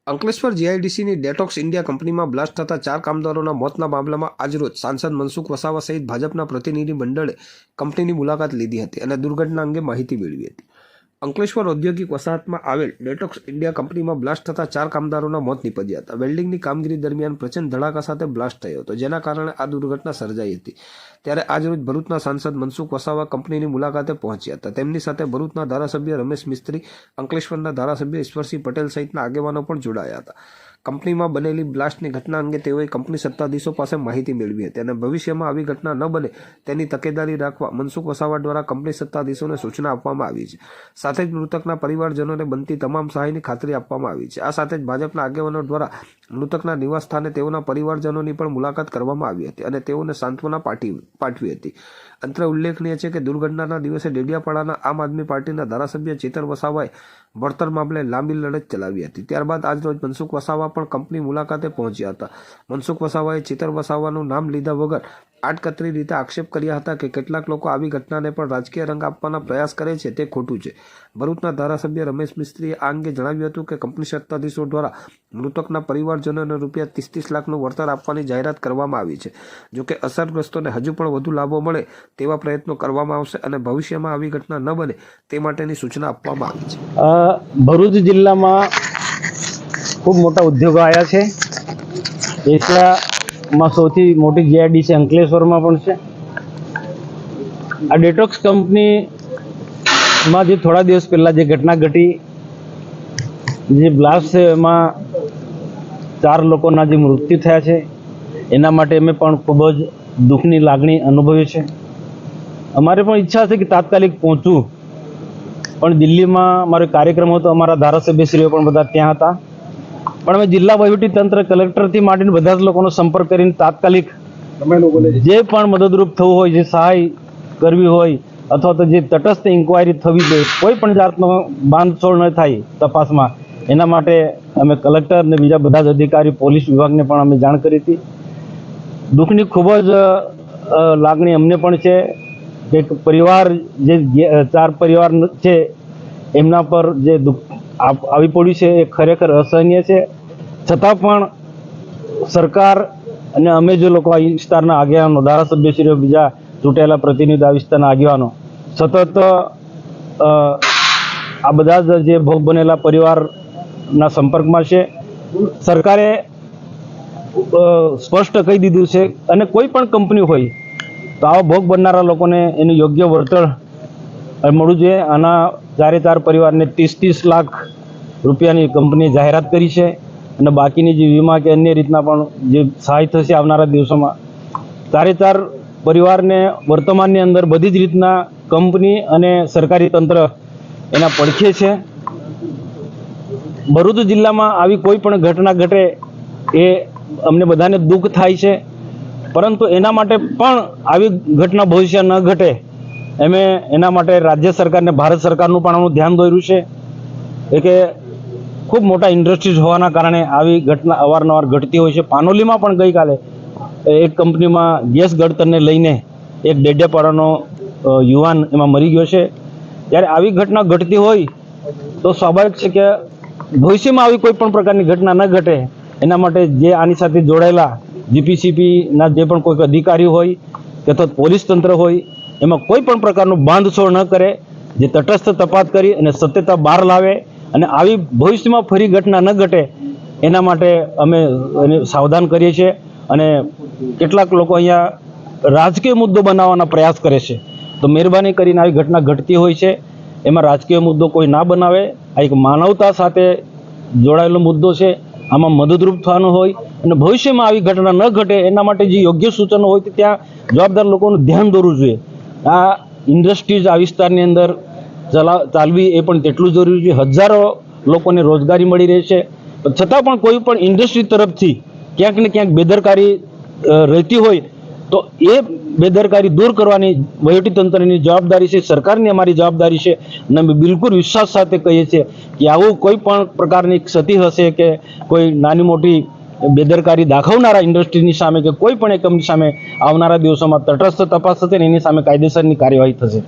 Ankleshwar જીઆઈડીસીની detox India કંપનીમાં blast થતા 4 કામદારોના મોતના મામલામાં આજરોજ સાંસદ મનસુખ વસાવા સહિત ભાજપના પ્રતિનિધિ મંડળે કંપનીની મુલાકાત લીધી હતી અને દુર્ઘટના અંગે માહિતી મેળવી હતી. અંકલેશ્વર ઔદ્યોગિક વસાહતમાં આવેલ ડેટોક્સ ઇન્ડિયા કંપનીમાં બ્લાસ્ટ થતા 4 કામદારોના મોત નીપજ્યા હતા. વેલ્ડિંગની કામગીરી દરમિયાન પ્રચંડ ધડાકા સાથે બ્લાસ્ટ થયો હતો, જેના કારણે આ દુર્ઘટના સર્જાઈ હતી. ત્યારે આજરોજ ભરૂચના સાંસદ મનસુખ વસાવા કંપનીની મુલાકાતે પહોંચ્યા હતા. તેમની સાથે ભરૂચના ધારાસભ્ય રમેશ મિસ્ત્રી, અંકલેશ્વરના ધારાસભ્ય ઈશ્વરસિંહ પટેલ સહિતના આગેવાનો પણ જોડાયા હતા. કંપનીમાં બનેલી બ્લાસ્ટની ઘટના અંગે તેઓએ કંપની સત્તાધીશો પાસે માહિતી મેળવી હતી અને ભવિષ્યમાં આવી ઘટના ન બને તેની તકેદારી રાખવા મનસુખ વસાવા દ્વારા કંપની સત્તાધીશોને સૂચના આપવામાં આવી છે. સાથે જ મૃતકના પરિવારજનોને બનતી તમામ સહાયની ખાતરી આપવામાં આવી છે. આ સાથે જ ભાજપના આગેવાનો દ્વારા મૃતકના નિવાસસ્થાને તેઓના પરિવારજનોની પણ મુલાકાત કરવામાં આવી હતી અને તેઓને સાંત્વના પાઠવી હતી. અંતરે ઉલ્લેખનીય છે કે દુર્ઘટનાના દિવસે ડેડિયાપાડાના આમ આદમી પાર્ટીના ધારાસભ્ય ચેતર વસાવાએ વળતર મામલે લાંબી લડત ચલાવી હતી. ત્યારબાદ આજરોજ મનસુખ વસાવા પણ કંપની મુલાકાતે પહોંચ્યા હતા. મનસુખ વસાવાએ ચેતર વસાવાનું નામ લીધા વગર આડકતરી રીતે આક્ષેપ કર્યા હતા કે કેટલાક લોકો આવી ઘટનાને પણ રાજકીય રંગ આપવાના પ્રયાસ કરે છે, તે ખોટું છે. ભરૂચના ધારાસભ્ય રમેશ મિસ્ત્રીએ આ અંગે જણાવ્યું હતું કે કંપની સત્તાધીશો દ્વારા મૃતકના પરિવારજનોને રૂપિયા 30-30 લાખનું વળતર આપવાની જાહેરાત કરવામાં આવી છે. જોકે અસરગ્રસ્તોને હજુ પણ વધુ લાભો મળે તેવા પ્રયત્નો કરવામાં આવશે અને ભવિષ્યમાં આવી ઘટના ન બને તે માટેની સૂચના આપવામાં આવી છે. ભરૂચ જિલ્લામાં ખૂબ મોટા ઉદ્યોગો આવ્યા છે. એશિયામાં સૌથી મોટી જીઆઈડીસી અંકલેશ્વરમાં પણ છે. આ ડેટોક્સ કંપનીમાં જે થોડા દિવસ પહેલાં જે ઘટના ઘટી, જે બ્લાસ્ટ છે, એમાં 4 લોકોના જે મૃત્યુ થયા છે, એના માટે અમે પણ ખૂબ જ દુઃખની લાગણી અનુભવી છે. અમારે પણ ઈચ્છા છે કે તાત્કાલિક પહોંચવું, પણ દિલ્હીમાં અમારો કાર્યક્રમ હતો. અમારા ધારાસભ્યશ્રીઓ પણ બધા ત્યાં હતા. પણ અમે જિલ્લા વહીવટીતંત્ર, કલેક્ટરથી માંડીને બધા જ લોકોનો સંપર્ક કરીને તાત્કાલિક જે પણ મદદરૂપ થવું હોય, જે સહાય કરવી હોય અથવા તો જે તટસ્થ ઇન્કવાયરી થવી જોઈએ, કોઈ પણ જાતનો બાંધછોડ ન થાય તપાસમાં, એના માટે અમે કલેક્ટર અને બીજા બધા જ અધિકારી, પોલીસ વિભાગને પણ અમે જાણ કરી હતી. દુઃખની ખૂબ જ લાગણી અમને પણ છે કે પરિવાર, જે 4 પરિવાર છે, એમના પર જે દુઃખ આવી પડ્યું છે એ ખરેખર અસહનીય છે. છતાં પણ સરકાર અને અમે જે લોકો આ વિસ્તારના આગેવાનો, ધારાસભ્યશ્રીઓ, બીજા ચૂંટાયેલા પ્રતિનિધિ આ વિસ્તારના આગેવાનો સતત આ બધા જ જે ભોગ બનેલા પરિવારના સંપર્કમાં છે. સરકારે સ્પષ્ટ કહી દીધું છે અને કોઈ પણ કંપની હોય તો આવા ભોગ બનનારા લોકોને એનું યોગ્ય વળતર મળવું જોઈએ. આના 4 પરિવારને 30-30 લાખ રૂપિયાની કંપનીએ જાહેરાત કરી છે અને બાકીની જે વીમા કે અન્ય રીતના પણ જે સહાય થશે આવનારા દિવસોમાં 4 પરિવારને વર્તમાનની અંદર બધી જ રીતના કંપની અને સરકારી તંત્ર એના પડખે છે. ભરૂચ જિલ્લામાં આવી કોઈ પણ ઘટના ઘટે એ અમને બધાને દુઃખ થાય છે, પરંતુ એના માટે પણ આવી ઘટના ભવિષ્ય ન ઘટે એના માટે રાજ્ય સરકારને, ભારત સરકારનું પણ આનું ધ્યાન દોર્યું છે. કે ખૂબ મોટા ઇન્ડસ્ટ્રીઝ હોવાના કારણે આવી ઘટના અવારનવાર ઘટતી હોય છે. પાનોલીમાં પણ ગઈકાલે એક કંપનીમાં ગેસ ગળતરને લઈને એક ડેડિયાપાડાનો યુવાન એમાં મરી ગયો છે. ત્યારે આવી ઘટના ઘટતી હોય તો સ્વાભાવિક છે કે ભવિષ્યમાં આવી કોઈ પણ પ્રકારની ઘટના ન ઘટે એના માટે જે આની સાથે જોડાયેલા જીપીસીપીના જે પણ કોઈ અધિકારી હોય કે તો પોલીસ તંત્ર હોય, એમાં કોઈ પણ પ્રકારનું બાંધછોડ ન કરે, જે તટસ્થ તપાસ કરી અને સત્યતા બહાર લાવે અને આવી ભવિષ્યમાં ફરી ઘટના ન ઘટે એના માટે અમે એને સાવધાન કરીએ છીએ. અને કેટલાક લોકો અહીંયા રાજકીય મુદ્દો બનાવવાના પ્રયાસ કરે છે, તો મહેરબાની કરીને આવી ઘટના ઘટતી હોય છે એમાં રાજકીય મુદ્દો કોઈ ના બનાવે. આ એક માનવતા સાથે જોડાયેલો મુદ્દો છે. આમાં મદદરૂપ થવાનું હોય અને ભવિષ્યમાં આવી ઘટના ન ઘટે એના માટે જે યોગ્ય સૂચનો હોય તો ત્યાં જવાબદાર લોકોનું ધ્યાન દોરવું જોઈએ. આ ઇન્ડસ્ટ્રીઝ આ વિસ્તારની અંદર ચાલવી એ પણ તેટલું જરૂરી છે. હજારો લોકોને રોજગારી મળી રહે છે, છતાં પણ કોઈ પણ ઇન્ડસ્ટ્રી તરફથી ક્યાંક ને ક્યાંક બેદરકારી રહેતી હોય તો એ બેદરકારી દૂર કરવાની વહીવટીતંત્રની જવાબદારી છે, સરકારની અમારી જવાબદારી છે. અને અમે બિલકુલ વિશ્વાસ સાથે કહીએ છીએ કે આવું કોઈ પણ પ્રકારની ક્ષતિ હશે કે કોઈ નાની મોટી બેદરકારી દાખવનારા ઇન્ડસ્ટ્રીની સામે કે કોઈ પણ એકમની સામે આવનારા દિવસોમાં તટસ્થ તપાસ થશે અને એની સામે કાયદેસરની કાર્યવાહી થશે.